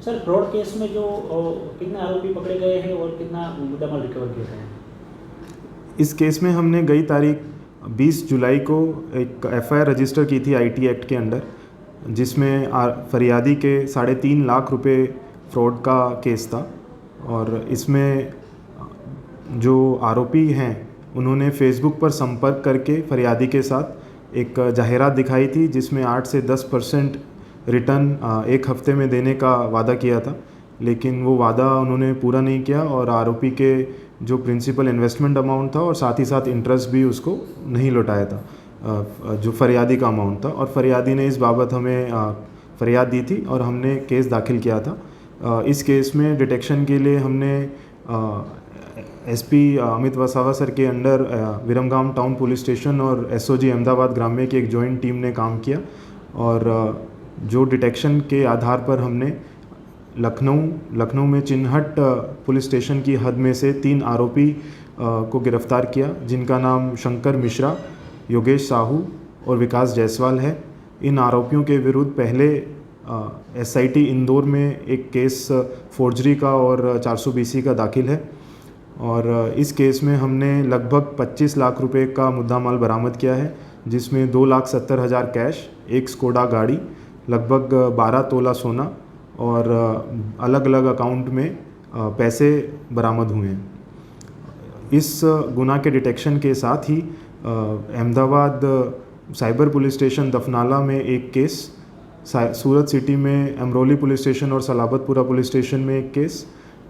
Sir fraud case में जो कितने आरोपी पकड़े गए हैं और कितना मुद्दामाल रिकवर किया गया है? इस केस में हमने गई तारीख 20 जुलाई को एक एफआईआर रजिस्टर की थी आईटी एक्ट के अंडर, जिसमें फरियादी के 3.5 लाख रुपए फ्रॉड का केस था। और इसमें जो आरोपी हैं उन्होंने फेसबुक पर संपर्क करके फरियादी के साथ एक जाहिरात दिखाई थी, जिसमें 8 से 10% रिटर्न एक हफ्ते में देने का वादा किया था, लेकिन वो वादा उन्होंने पूरा नहीं किया और आरोपी के जो प्रिंसिपल इन्वेस्टमेंट अमाउंट था और साथ ही साथ इंटरेस्ट भी उसको नहीं लौटाया था, जो फरियादी का अमाउंट था। और फरियादी ने इस बाबत हमें फरियाद दी थी और हमने केस दाखिल किया था। इस केस में डिटेक्शन के लिए हमने एसपी अमित वसावा सर के under Viramgam town police station और एसओजी अहमदाबाद ग्राम्य की एक जॉइंट टीम ने काम किया। और जो डिटेक्शन के आधार पर हमने लखनऊ में चिन्हट पुलिस स्टेशन की हद में से 3 आरोपी को गिरफ्तार किया, जिनका नाम शंकर मिश्रा, योगेश साहू और विकास जायसवाल है। इन आरोपियों के विरुद्ध पहले एसआईटी इंदौर में एक केस फोर्जरी का और 420 का दाखिल है। और इस केस में हमने लगभग 25 लाख रुपए का मुद्दा माल बरामद किया है, जिसमें 2,70,000 कैश, एक स्कोडा गाड़ी, लगभग 12 तोला सोना और अलग अलग अकाउंट में पैसे बरामद हुए हैं। इस गुनाह के डिटेक्शन के साथ ही अहमदाबाद साइबर पुलिस स्टेशन दफनाला में एक केस, सूरत सिटी में अमरोली पुलिस स्टेशन और सलाबतपुरा पुलिस स्टेशन में एक केस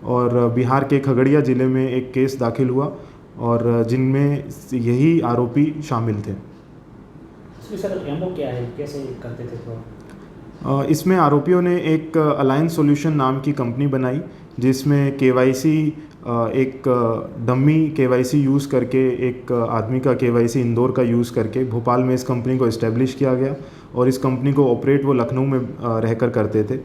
और बिहार के खगड़िया ज़िले में एक केस दाखिल हुआ, और जिनमें यही आरोपी शामिल थे। सर एमओ क्या है, कैसे करते थे तो? इसमें आरोपियों ने एक अलायंस सॉल्यूशन नाम की कंपनी बनाई, जिसमें केवाईसी एक डमी केवाईसी यूज़ करके, एक आदमी का केवाईसी इंदौर का यूज़ करके भोपाल में इस कंपनी को इस्टेब्लिश किया गया। और इस कंपनी को ऑपरेट वो लखनऊ में रहकर करते थे।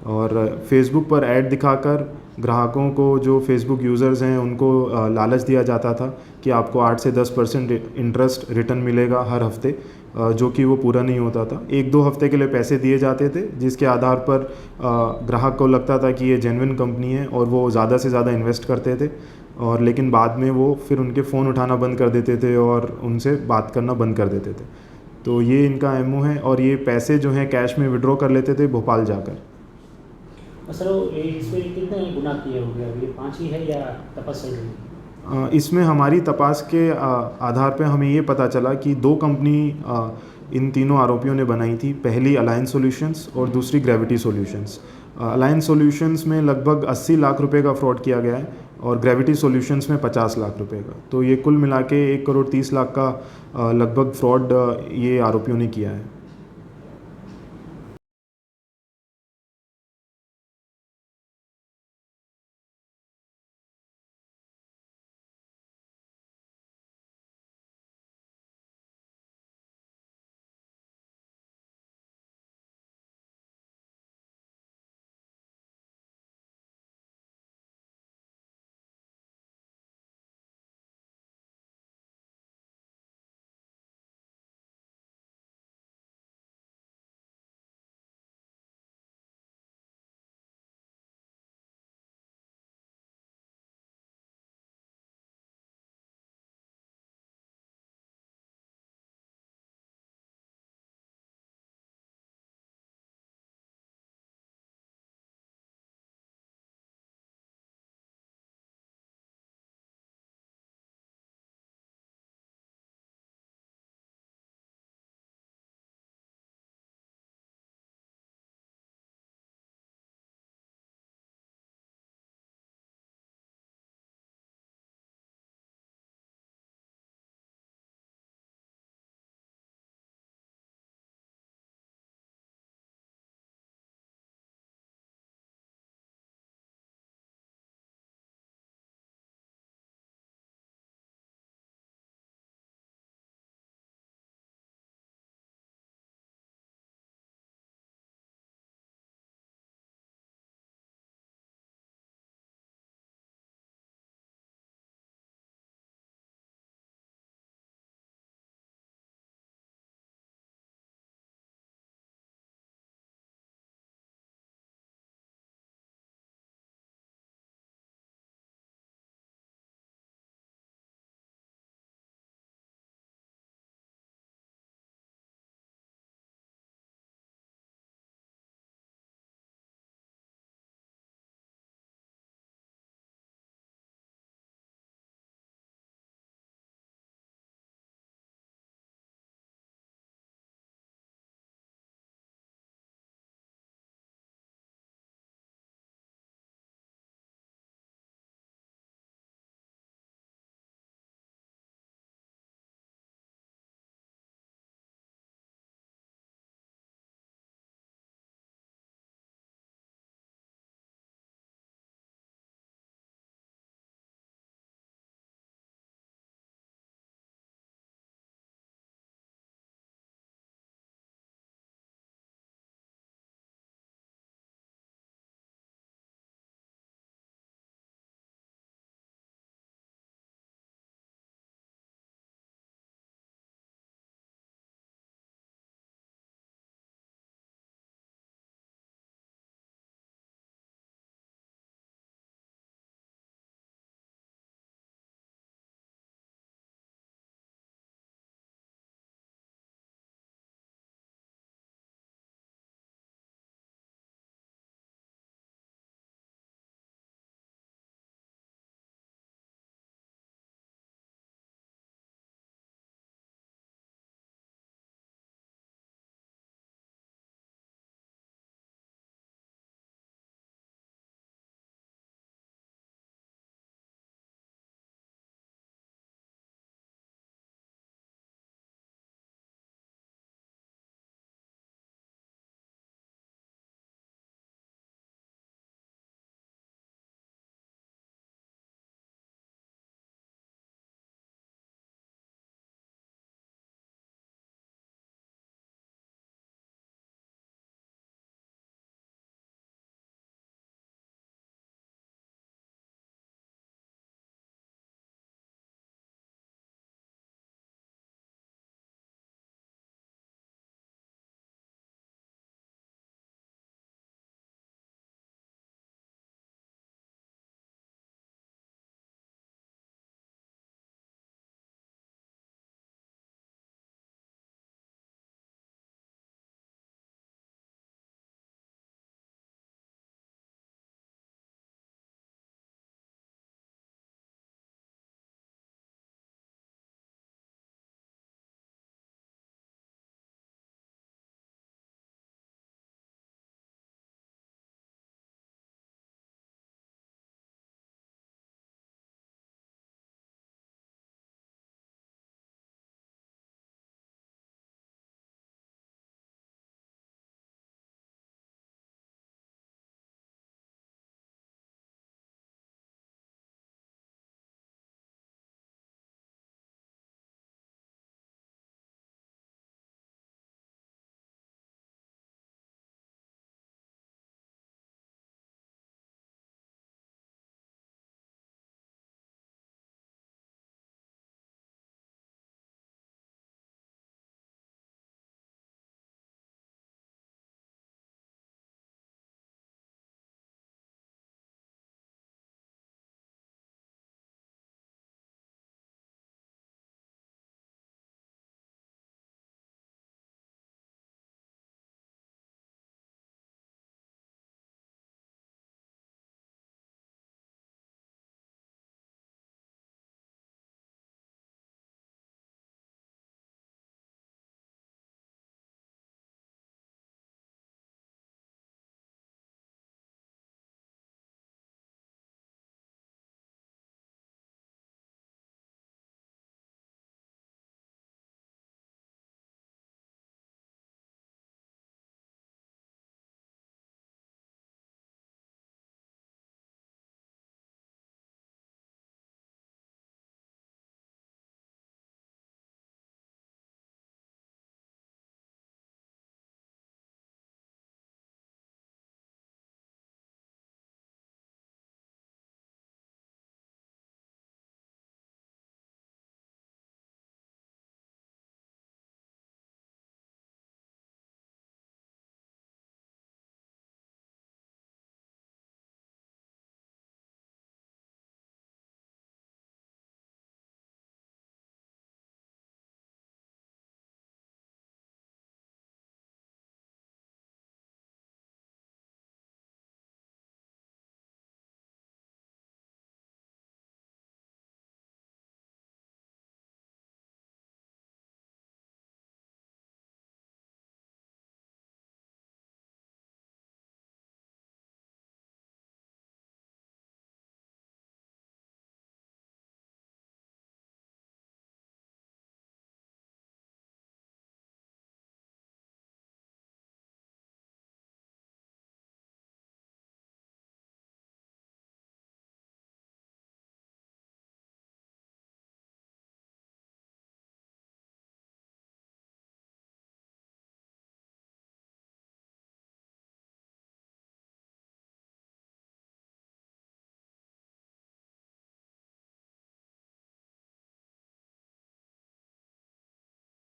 और फेसबुक पर ऐड दिखाकर ग्राहकों को, जो फेसबुक यूज़र्स हैं, उनको लालच दिया जाता था कि आपको 8 से 10% इंटरेस्ट रिटर्न मिलेगा हर हफ्ते, जो कि वो पूरा नहीं होता था। 1-2 हफ्ते के लिए पैसे दिए जाते थे, जिसके आधार पर ग्राहक को लगता था कि ये जेन्युइन कंपनी है और वो ज़्यादा से ज़्यादा इन्वेस्ट करते थे। और लेकिन बाद में वो फिर उनके फ़ोन उठाना बंद कर देते थे और उनसे बात करना बंद कर देते थे। तो ये इनका एमओ है। और ये पैसे जो हैं कैश में विड्रॉ कर लेते थे भोपाल जाकर। सर इसमें कितने गुनाह किए हो गए? ये 5 ही है या तपास चल रही है? इसमें हमारी तपास के आधार पे हमें ये पता चला कि 2 कंपनी इन तीनों आरोपियों ने बनाई थी। पहली अलायंस सॉल्यूशंस और दूसरी ग्रेविटी सॉल्यूशंस। अलायंस सॉल्यूशंस में लगभग 80 लाख रुपए का फ्रॉड किया गया है और ग्रेविटी सॉल्यूशंस में 50 लाख रुपए का। तो ये कुल मिला के 1 करोड़ 30 लाख का लगभग फ्रॉड ये आरोपियों ने किया है।